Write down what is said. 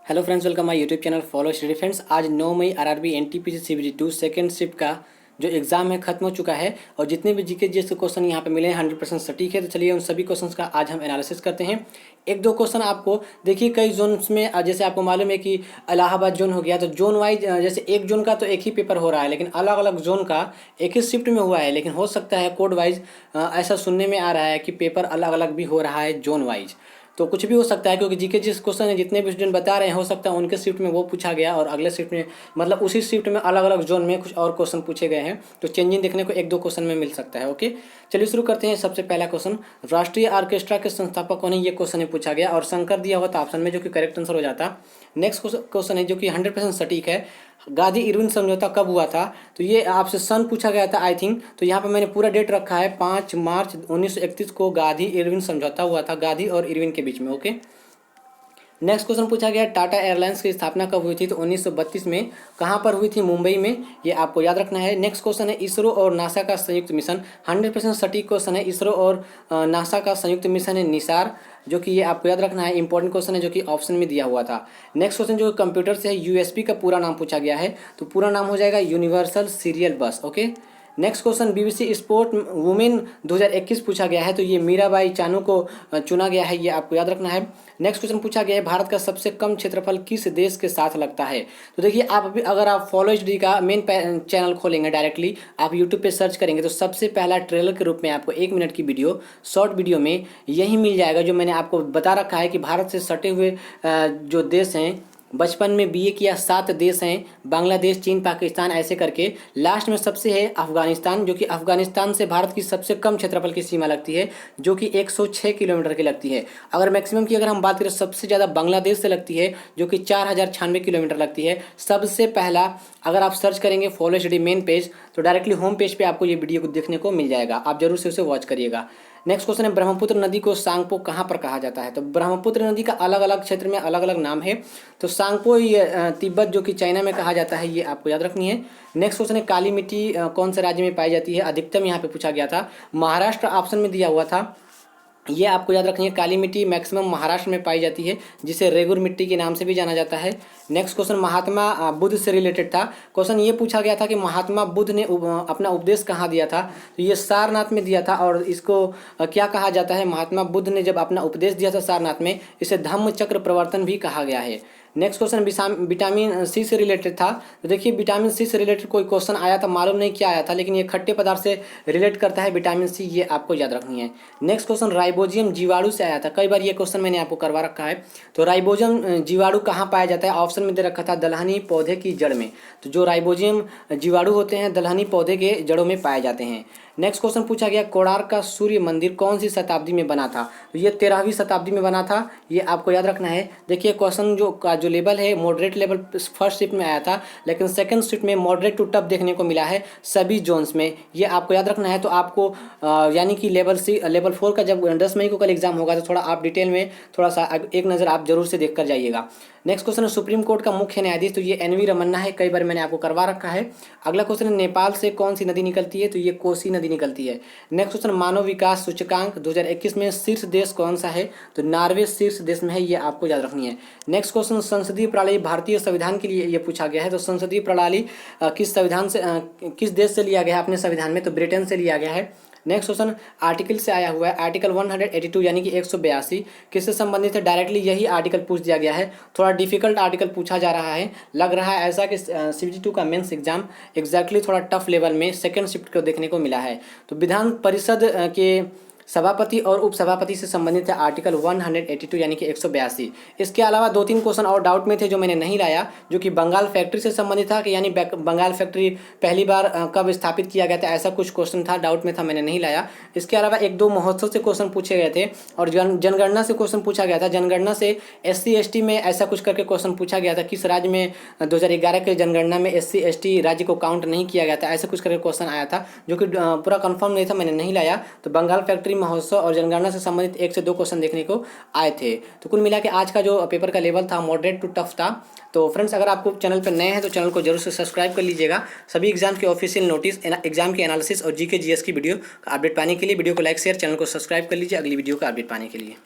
Hello friends, welcome my YouTube channel follow study friends. आज 9 मई RRB NTPC CBT 2 second shift का जो exam है खत्म हो चुका है और जितने भी जीके जीएस के क्वेश्चन यहाँ पे मिले हैं 100% सटीक है। तो चलिए उन सभी क्वेश्चंस का आज हम एनालिसिस करते हैं। एक दो क्वेश्चन आपको देखिए कई जोन्स में जैसे आपको मालूम है कि इलाहाबाद जोन हो गया, तो जोन वाइज जैसे एक जोन का तो एक ही पेपर हो रहा है, लेकिन अलग अलग जोन का एक ही शिफ्ट में हुआ है। लेकिन हो सकता है कोड वाइज ऐसा सुनने में आ रहा है कि पेपर अलग अलग भी हो रहा है जोन वाइज। तो कुछ भी हो सकता है क्योंकि जीके जिस क्वेश्चन है जितने भी स्टूडेंट बता रहे हैं हो सकता है उनके शिफ्ट में वो पूछा गया और अगले शिफ्ट में मतलब उसी शिफ्ट में अलग अलग जोन में कुछ और क्वेश्चन पूछे गए हैं। तो चेंजिंग देखने को एक दो क्वेश्चन में मिल सकता है। ओके, चलिए शुरू करते हैं। सबसे पहला क्वेश्चन, राष्ट्रीय ऑर्केस्ट्रा के संस्थापक कौन है, ये क्वेश्चन है पूछा गया और शंकर दिया हुआ था ऑप्शन में, जो कि करेक्ट आंसर हो जाता। नेक्स्ट क्वेश्चन है जो कि 100% सटीक है, गांधी इरविन समझौता कब हुआ था, तो ये आपसे सन पूछा गया था आई थिंक। तो यहाँ पे मैंने पूरा डेट रखा है, 5 मार्च 1931 को गांधी इरविन समझौता हुआ था, गांधी और इरविन के बीच में। ओके, नेक्स्ट क्वेश्चन पूछा गया, टाटा एयरलाइंस की स्थापना कब हुई थी, तो 1932 में। कहाँ पर हुई थी, मुंबई में, ये आपको याद रखना है। नेक्स्ट क्वेश्चन है, इसरो और नासा का संयुक्त मिशन, 100% सटीक क्वेश्चन है। इसरो और नासा का संयुक्त मिशन है निसार, जो कि ये आपको याद रखना है। इंपॉर्टेंट क्वेश्चन है जो कि ऑप्शन में दिया हुआ था। नेक्स्ट क्वेश्चन जो कंप्यूटर से है, यूएसबी का पूरा नाम पूछा गया है, तो पूरा नाम हो जाएगा यूनिवर्सल सीरियल बस। Okay, next question, BBC sport women 2021 पूछा गया है, तो ये मीराबाई चानू को चुना गया है, ये आपको याद रखना है। नेक्स्ट क्वेश्चन पूछा गया है, भारत का सबसे कम क्षेत्रफल किस देश के साथ लगता है, तो देखिए आप अभी अगर आप फॉलो एचडी का मेन चैनल खोलेंगे, डायरेक्टली आप यूट्यूब पे सर्च करेंगे तो सबसे पहला ट्रेलर के रूप में आपको 1 मिनट की वीडियो शॉर्ट वीडियो में यही मिल जाएगा, जो मैंने आपको बता रखा है कि भारत से सटे हुए जो देश हैं, बचपन में बीए किया 7 देश हैं, बांग्लादेश, चीन, पाकिस्तान, ऐसे करके लास्ट में सबसे है अफगानिस्तान, जो कि अफगानिस्तान से भारत की सबसे कम क्षेत्रफल की सीमा लगती है, जो कि 106 किलोमीटर की लगती है। अगर मैक्सिमम की अगर हम बात करें, सबसे ज़्यादा बांग्लादेश से लगती है, जो कि 4096 किलोमीटर लगती है। सबसे पहला अगर आप सर्च करेंगे फॉलो एचडी मेन पेज, तो डायरेक्टली होम पेज पर आपको ये वीडियो को देखने को मिल जाएगा, आप जरूर से उसे वॉच करिएगा। नेक्स्ट क्वेश्चन है, ब्रह्मपुत्र नदी को सांगपो कहाँ पर कहा जाता है, तो ब्रह्मपुत्र नदी का अलग अलग क्षेत्र में अलग अलग नाम है। तो सांगपो ये तिब्बत, जो कि चाइना में कहा जाता है, ये आपको याद रखनी है। नेक्स्ट क्वेश्चन है, काली मिट्टी कौन से राज्य में पाई जाती है, अधिकतम यहाँ पे पूछा गया था, महाराष्ट्र ऑप्शन में दिया हुआ था, ये आपको याद रखनी है। काली मिट्टी मैक्सिमम महाराष्ट्र में पाई जाती है, जिसे रेगुर मिट्टी के नाम से भी जाना जाता है। नेक्स्ट क्वेश्चन महात्मा बुद्ध से रिलेटेड था। क्वेश्चन ये पूछा गया था कि महात्मा बुद्ध ने अपना उपदेश कहाँ दिया था, तो ये सारनाथ में दिया था। और इसको क्या कहा जाता है, महात्मा बुद्ध ने जब अपना उपदेश दिया था सारनाथ में, इसे धम्म चक्र प्रवर्तन भी कहा गया है। नेक्स्ट क्वेश्चन विटामिन सी से रिलेटेड था। तो देखिए विटामिन सी से रिलेटेड कोई क्वेश्चन आया था, मालूम नहीं क्या आया था, लेकिन ये खट्टे पदार्थ से रिलेट करता है विटामिन सी, ये आपको याद रखनी है। नेक्स्ट क्वेश्चन राइबोजियम जीवाणु से आया था, कई बार ये क्वेश्चन मैंने आपको करवा रखा है। तो राइबोजियम जीवाणु कहाँ पाया जाता है, ऑप्शन में दे रखा था दलहनी पौधे की जड़ में। तो जो राइबोजियम जीवाणु होते हैं दलहनी पौधे के जड़ों में पाए जाते हैं। नेक्स्ट क्वेश्चन पूछा गया, कोणार्क का सूर्य मंदिर कौन सी शताब्दी में बना था, तो ये 13वीं शताब्दी में बना था, ये आपको याद रखना है। देखिए क्वेश्चन जो लेवल है मॉडरेट लेवल फर्स्ट शिफ्ट में आया था, लेकिन सेकंड शिफ्ट में मॉडरेट टू टफ देखने को मिला है सभी जोन्स में, ये आपको याद रखना है। तो आपको यानी कि लेवल 4 का जब 10 मई को कल एग्जाम होगा, तो थोड़ा आप डिटेल में थोड़ा सा एक नज़र आप जरूर से देख कर जाइएगा। नेक्स्ट क्वेश्चन है, सुप्रीम कोर्ट का मुख्य न्यायाधीश, तो ये एनवी रमन्ना है, कई बार मैंने आपको करवा रखा है। अगला क्वेश्चन है, नेपाल से कौन सी नदी निकलती है, तो ये कोसी नदी निकलती है। नेक्स्ट क्वेश्चन, मानव विकास सूचकांक 2021 में शीर्ष देश कौन सा है, तो नॉर्वे शीर्ष देश में है, ये आपको याद रखनी है। नेक्स्ट क्वेश्चन, संसदीय प्रणाली भारतीय संविधान के लिए ये पूछा गया है, तो संसदीय प्रणाली किस संविधान से किस देश से लिया गया है अपने संविधान में, तो ब्रिटेन से लिया गया है। नेक्स्ट क्वेश्चन आर्टिकल से आया हुआ है, आर्टिकल 182 यानी कि 182 किससे संबंधित है, डायरेक्टली यही आर्टिकल पूछ दिया गया है। थोड़ा डिफिकल्ट आर्टिकल पूछा जा रहा है, लग रहा है ऐसा कि सीबीटी 2 का मेंस एग्जाम एग्जैक्टली थोड़ा टफ लेवल में सेकंड शिफ्ट को देखने को मिला है। तो विधान परिषद के सभापति और उपसभापति से संबंधित है आर्टिकल 182 यानी कि 182। इसके अलावा 2-3 क्वेश्चन और डाउट में थे जो मैंने नहीं लाया, जो कि बंगाल फैक्ट्री से संबंधित था कि यानी बंगाल फैक्ट्री पहली बार कब स्थापित किया गया था, ऐसा कुछ क्वेश्चन था, डाउट में था, मैंने नहीं लाया। इसके अलावा 1-2 महोत्सव से क्वेश्चन पूछे गए थे और जनगणना से क्वेश्चन पूछा गया था। जनगणना से SC ST में ऐसा कुछ करके क्वेश्चन पूछा गया था, किस राज्य में 2011 के जनगणना में SC ST राज्य को काउंट नहीं किया गया था, ऐसा कुछ करके क्वेश्चन आया था, जो कि पूरा कंफर्म नहीं था, मैंने नहीं लाया। तो बंगाल फैक्ट्री, महोत्सव और जनगणना से संबंधित 1 से 2 क्वेश्चन देखने को आए थे। तो कुल मिला के आज का जो पेपर का लेवल था मॉडरेट टू टफ था। तो फ्रेंड्स, अगर आपको चैनल पर नए हैं तो चैनल को जरूर से सब्सक्राइब कर लीजिएगा। सभी एग्जाम के ऑफिशियल नोटिस, एग्जाम के एनालिसिस और जीके जीएस की वीडियो का अपडेट पाने के लिए वीडियो को लाइक शेयर, चैनल को सब्सक्राइब कर लीजिए अगली वीडियो का अपडेट पाने के लिए।